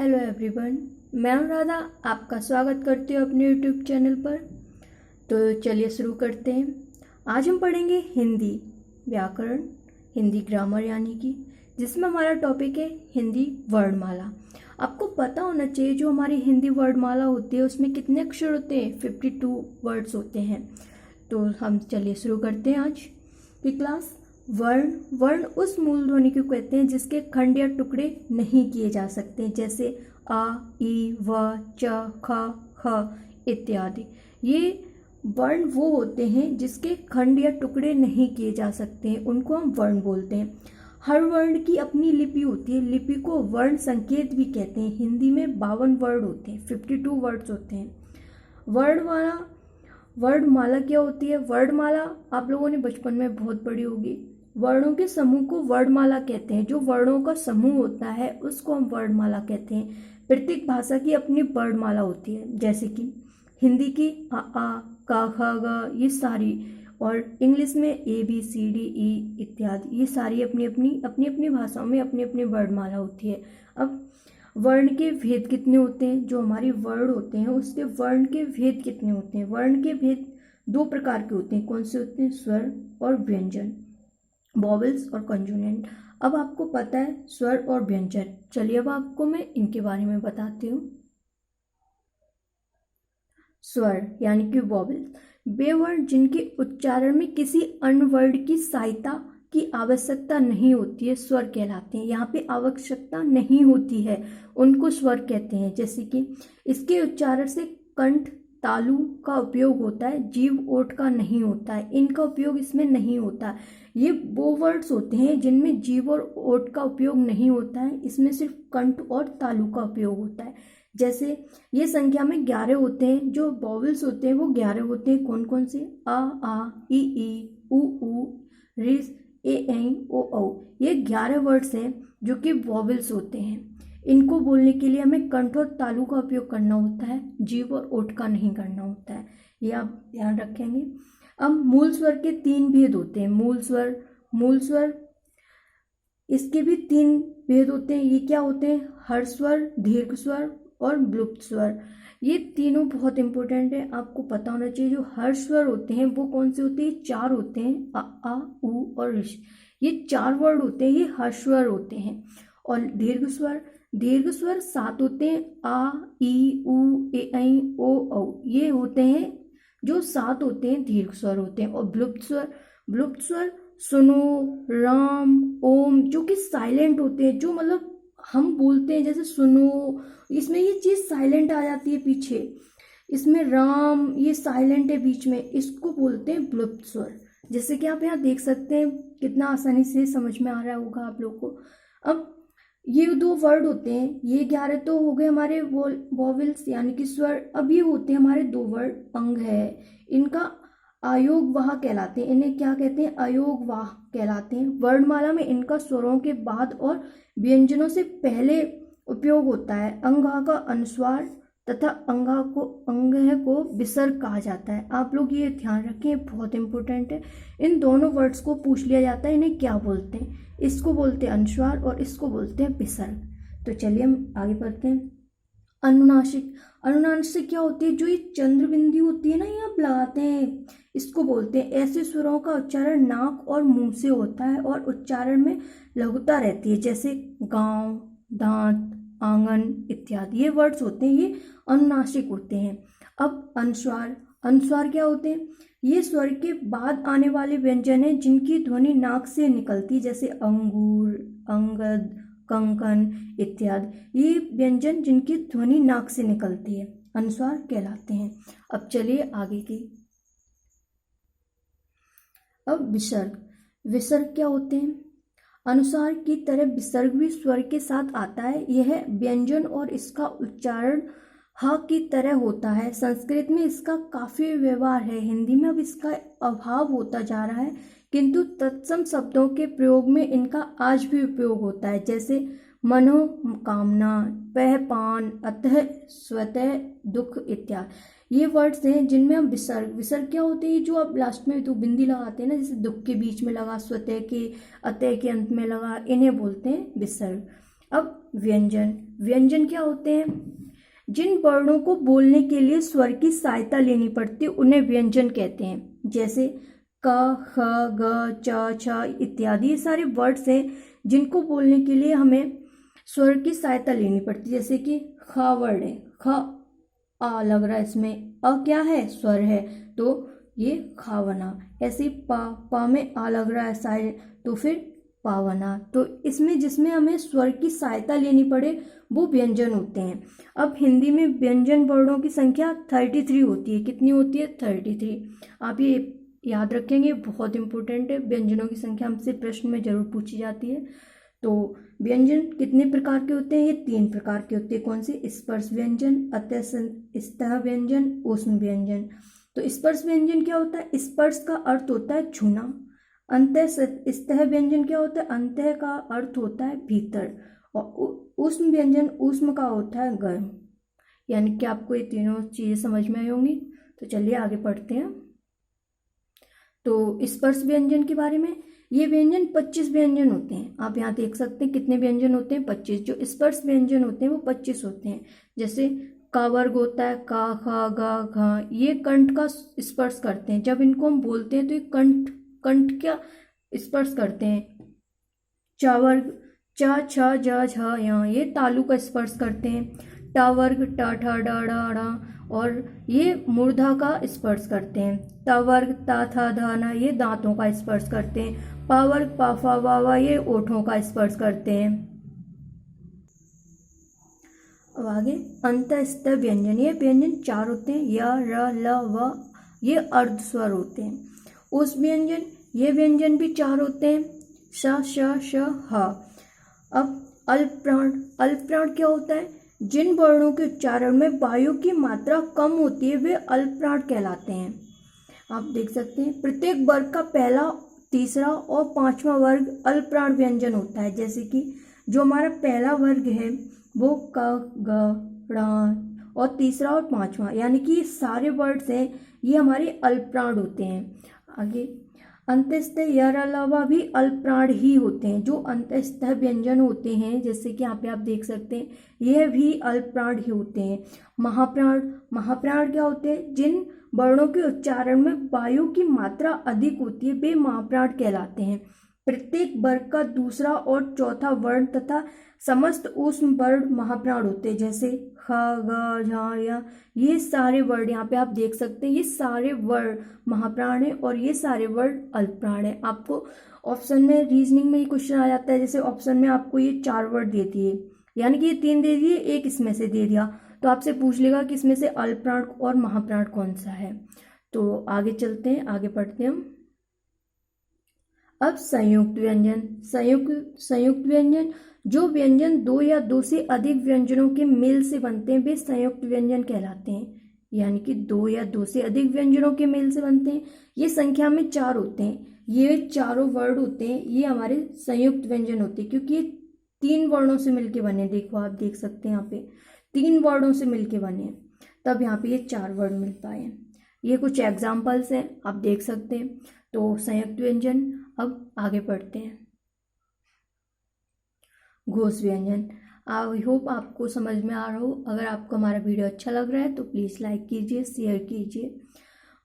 Hello everyone, मैं अनुराधा आपका स्वागत करती हूँ अपने यूट्यूब चैनल पर। तो चलिए शुरू करते हैं। आज हम पढ़ेंगे हिंदी व्याकरण, हिंदी ग्रामर यानी कि जिसमें हमारा टॉपिक है हिंदी वर्णमाला। आपको पता होना चाहिए जो हमारी हिंदी वर्णमाला होती है उसमें कितने अक्षर होते हैं, 52 वर्ड्स होते हैं। तो हम चलिए शुरू करते हैं आज की क्लास। वर्ण उस मूल ध्वनि को कहते हैं जिसके खंड या टुकड़े नहीं किए जा सकते, जैसे आ, ई, व, च, ख, ख इत्यादि। ये वर्ण वो होते हैं जिसके खंड या टुकड़े नहीं किए जा सकते हैं, उनको हम वर्ण बोलते हैं। हर वर्ण की अपनी लिपि होती है, लिपि को वर्ण संकेत भी कहते हैं। हिंदी में 52 वर्ड होते हैं, 52 वर्ड्स होते हैं। वर्णमाला क्या होती है? वर्णमाला आप लोगों ने बचपन में बहुत पढ़ी होगी। वर्णों के समूह को वर्णमाला कहते हैं। जो वर्णों का समूह होता है उसको हम वर्णमाला कहते हैं। प्रत्येक भाषा की अपनी वर्णमाला होती है, जैसे कि हिंदी की आ, का, ख, ग ये सारी, और इंग्लिश में ए, बी, सी, डी, ई इत्यादि। ये सारी अपनी अपनी भाषाओं में अपनी अपनी वर्णमाला होती है। अब वर्ण के भेद कितने होते हैं? जो हमारी वर्ण होते हैं उसके वर्ण के भेद कितने होते हैं? वर्ण के भेद 2 प्रकार के होते हैं। कौन से होते हैं? स्वर और व्यंजन, वॉवेल्स और कंसोनेंट। अब आपको पता है स्वर और व्यंजन, चलिए अब आपको मैं इनके बारे में बताती हूँ। स्वर यानी कि वॉवेल्स, वे वर्ण जिनके उच्चारण में किसी अन्य वर्ण की सहायता की आवश्यकता नहीं होती है स्वर कहलाते हैं। यहाँ पे आवश्यकता नहीं होती है उनको स्वर कहते हैं। जैसे कि इसके उच्चारण से कंठ, तालु का उपयोग होता है, जीव, ओठ का नहीं होता है। इनका उपयोग इसमें नहीं होता है। ये वो वर्ड्स होते हैं जिनमें जीव और ओठ का उपयोग नहीं होता है, इसमें सिर्फ कंठ और तालु का उपयोग होता है। जैसे ये संख्या में 11 होते हैं। जो वॉवेल्स होते हैं वो 11 होते हैं। कौन कौन से? आ, ई, उ, रिस, ए, ऐ, ओ, औ। ये 11 वर्ड्स हैं जो कि वॉवेल्स होते हैं। इनको बोलने के लिए हमें कंठ और तालु का उपयोग करना होता है, जीव और ओठ का नहीं करना होता है। ये आप ध्यान रखेंगे। अब मूल स्वर के 3 भेद होते हैं। मूल स्वर इसके भी 3 भेद होते हैं। ये क्या होते हैं? हर्ष स्वर, दीर्घ स्वर और विलुप्त स्वर। ये तीनों बहुत इंपॉर्टेंट है, आपको पता होना चाहिए। जो हर्ष स्वर होते हैं वो कौन से होते हैं? 4 होते हैं, आ, उ और ऋष। ये 4 वर्ड होते हैं, ये हर्ष स्वर होते हैं। और दीर्घ स्वर 7 होते हैं, आ, ई, उ, ए, ऐ, ओ, औ। ये होते हैं जो 7 होते हैं, दीर्घ स्वर होते हैं। और विलुप्त स्वर सुनो, राम, ओम, जो कि साइलेंट होते हैं, जो मतलब हम बोलते हैं जैसे सुनो, इसमें ये चीज साइलेंट आ जाती है पीछे। इसमें राम ये साइलेंट है बीच में, इसको बोलते हैं विलुप्त स्वर। जैसे कि आप यहाँ देख सकते हैं, कितना आसानी से समझ में आ रहा होगा आप लोग को। अब ये 2 वर्ड होते हैं, ये 11 तो हो गए हमारे वॉवेल्स यानी कि स्वर। अब ये होते हैं हमारे 2 वर्ड अंग है, इनका अयोगवाह कहलाते हैं। इन्हें क्या कहते हैं? अयोगवाह कहलाते हैं। वर्णमाला में इनका स्वरों के बाद और व्यंजनों से पहले उपयोग होता है। अंगहा का अनुस्वार तथा अंगह को विसर्ग कहा जाता है। आप लोग ये ध्यान रखें, बहुत इंपॉर्टेंट है। इन दोनों वर्ड्स को पूछ लिया जाता है, इन्हें क्या बोलते हैं? इसको बोलते हैं अनुस्वार और इसको बोलते हैं विसर्ग। तो चलिए हम आगे बढ़ते हैं। अनुनासिक क्या होती है? जो ये चंद्र बिंदु होती है ना, ये आप लगाते हैं, इसको बोलते हैं। ऐसे स्वरों का उच्चारण नाक और मुंह से होता है और उच्चारण में लघुता रहती है, जैसे गांव, दांत, आंगन इत्यादि। ये वर्ड्स होते हैं, ये अनुनासिक होते हैं। अब अनुस्वार क्या होते हैं? ये स्वर के बाद आने वाले व्यंजन हैं जिनकी ध्वनि नाक से निकलती, जैसे अंगूर, अंगद, कंकन इत्यादि। ये व्यंजन जिनकी ध्वनि नाक से निकलती है अनुस्वार कहलाते हैं। अब चलिए आगे की। अब विसर्ग क्या होते हैं? अनुसार की तरह विसर्ग भी स्वर के साथ आता है। यह व्यंजन और इसका उच्चारण ह की तरह होता है। संस्कृत में इसका काफी व्यवहार है, हिंदी में अब इसका अभाव होता जा रहा है, किंतु तत्सम शब्दों के प्रयोग में इनका आज भी उपयोग होता है, जैसे मनो, कामना, पह, पान, अतः, स्वतः, दुख इत्यादि। ये वर्ड्स हैं जिनमें हम विसर्ग क्या होते हैं? जो आप लास्ट में 2 बिंदी लगाते हैं ना, जैसे दुख के बीच में लगा, स्वतः के, अतः के अंत में लगा, इन्हें बोलते हैं विसर्ग। अब व्यंजन, व्यंजन क्या होते हैं? जिन वर्णों को बोलने के लिए स्वर की सहायता लेनी पड़ती है उन्हें व्यंजन कहते हैं। जैसे क, ख, ग, च, छ इत्यादि, ये सारे वर्ड्स हैं जिनको बोलने के लिए हमें स्वर की सहायता लेनी पड़ती है। जैसे कि ख वर्ड है, ख आ लग रहा है, इसमें अ क्या है? स्वर है, तो ये खा बना। ऐसे पा में आ लग रहा है ऐसा है, तो फिर पा बना। तो इसमें जिसमें हमें स्वर की सहायता लेनी पड़े वो व्यंजन होते हैं। अब हिंदी में व्यंजन वर्णों की संख्या 33 होती है। कितनी होती है? 33। आप ये याद रखेंगे, बहुत इंपॉर्टेंट है। व्यंजनों की संख्या हमसे प्रश्न में जरूर पूछी जाती है। तो व्यंजन कितने प्रकार के होते हैं? ये 3 प्रकार के होते हैं। कौन से? स्पर्श व्यंजन, अतः व्यंजन, ऊष्म व्यंजन। तो स्पर्श व्यंजन क्या होता है? स्पर्श का अर्थ होता है छूना। अंतः व्यंजन क्या होता है? अंतः का अर्थ होता है भीतर। और ऊष्म व्यंजन, ऊष्म का होता है गर्म। यानी कि आपको ये तीनों चीजें समझ में आई होंगी। तो चलिए आगे पढ़ते हैं। तो स्पर्श व्यंजन के बारे में, ये व्यंजन 25 व्यंजन होते हैं। आप यहाँ देख सकते हैं कितने व्यंजन होते हैं? 25। जो स्पर्श व्यंजन होते हैं वो 25 होते हैं। जैसे का वर्ग होता है का, खा, गा, घा, ये कंठ का स्पर्श करते हैं। जब इनको हम बोलते हैं तो ये कंठ क्या स्पर्श करते हैं। चा वर्ग चा, छ, जा, झ, या, ये तालु का स्पर्श करते हैं। टा वर्ग टा, ठा, डा, डा, डा, और ये मूर्धा का स्पर्श करते हैं। ता वर्ग ता, था, धा, ना, ये दांतों का स्पर्श करते हैं। पा वर्ग पा, फा, वा, वा, ये ओठों का स्पर्श करते हैं। अब आगे अंतस्थ व्यंजन, ये व्यंजन 4 होते हैं। य, र, ल, व, ये अर्ध स्वर होते हैं। उस व्यंजन, ये व्यंजन भी 4 होते हैं। श, श, श, ह। अब अल्पप्राण, अल्पप्राण क्या होता है? जिन वर्णों के उच्चारण में वायु की मात्रा कम होती है वे अल्पप्राण कहलाते हैं। आप देख सकते हैं प्रत्येक वर्ग का पहला, तीसरा और 5वां वर्ग अल्पप्राण व्यंजन होता है। जैसे कि जो हमारा पहला वर्ग है वो क, ग, ण, और तीसरा और 5वां, यानी कि ये सारे वर्ड्स हैं ये हमारे अल्पप्राण होते हैं। आगे अंतस्थ यार अलावा भी अल्पप्राण ही होते हैं। जो अंतस्थ व्यंजन होते हैं, जैसे कि यहाँ पे आप देख सकते हैं, यह भी अल्पप्राण ही होते हैं। महाप्राण, महाप्राण क्या होते हैं? जिन वर्णों के उच्चारण में वायु की मात्रा अधिक होती है वे महाप्राण कहलाते हैं। प्रत्येक वर्ग का दूसरा और चौथा वर्ण तथा समस्त ऊष्म वर्ण महाप्राण होते हैं। जैसे ख, ग, झ, या, ये सारे वर्ड यहाँ पे आप देख सकते हैं, ये सारे वर्ड महाप्राण है और ये सारे वर्ड अल्पप्राण है। आपको ऑप्शन में, रीजनिंग में ये क्वेश्चन आ जाता है। जैसे ऑप्शन में आपको ये 4 वर्ड दे दिए, यानी कि ये 3 दे दिए, एक इसमें से दे दिया, तो आपसे पूछ लेगा कि इसमें से अल्पप्राण और महाप्राण कौन सा है। तो आगे चलते हैं, आगे पढ़ते हैं हम। अब संयुक्त व्यंजन, संयुक्त व्यंजन, जो व्यंजन 2 या 2 से अधिक व्यंजनों के मेल से बनते हैं वे संयुक्त व्यंजन कहलाते हैं। यानी कि 2 या 2 से अधिक व्यंजनों के मेल से बनते हैं। ये संख्या में 4 होते हैं। ये चारों वर्ड होते हैं, ये हमारे संयुक्त व्यंजन होते हैं, क्योंकि ये 3 वर्णों से मिलके बने। देखो आप देख सकते हैं यहाँ पे 3 वर्णों से मिलके बने, तब यहाँ पे ये 4 वर्ड मिल पाए। ये कुछ एग्जाम्पल्स हैं, आप देख सकते हैं। तो संयुक्त व्यंजन। अब आगे पढ़ते हैं। घोष व्यंजन। आई होप आपको समझ में आ रहा हो। अगर आपको हमारा वीडियो अच्छा लग रहा है तो प्लीज़ लाइक कीजिए, शेयर कीजिए।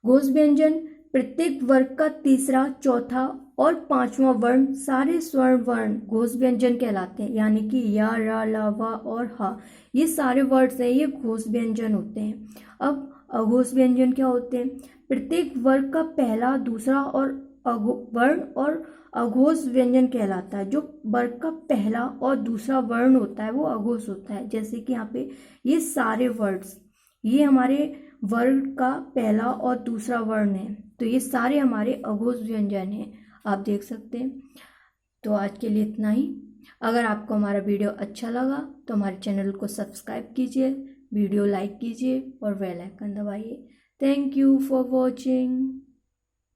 घोष व्यंजन, प्रत्येक वर्ग का तीसरा, चौथा और 5वां वर्ण सारे स्वर्ण वर्ण घोष व्यंजन कहलाते हैं। यानी कि या, रा, ला, वा और हा, ये सारे वर्ड्स हैं, ये घोष व्यंजन होते हैं। अब अघोष व्यंजन क्या होते हैं? प्रत्येक वर्ग का पहला, दूसरा और वर्ण और अघोष व्यंजन कहलाता है। जो वर्ग का पहला और दूसरा वर्ण होता है वो अघोष होता है। जैसे कि यहाँ पे ये सारे वर्ड्स, ये हमारे वर्ग का पहला और दूसरा वर्ण है, तो ये सारे हमारे अघोष व्यंजन हैं, आप देख सकते हैं। तो आज के लिए इतना ही। अगर आपको हमारा वीडियो अच्छा लगा तो हमारे चैनल को सब्सक्राइब कीजिए, वीडियो लाइक कीजिए और बेल आइकन दबाइए। Thank you for watching.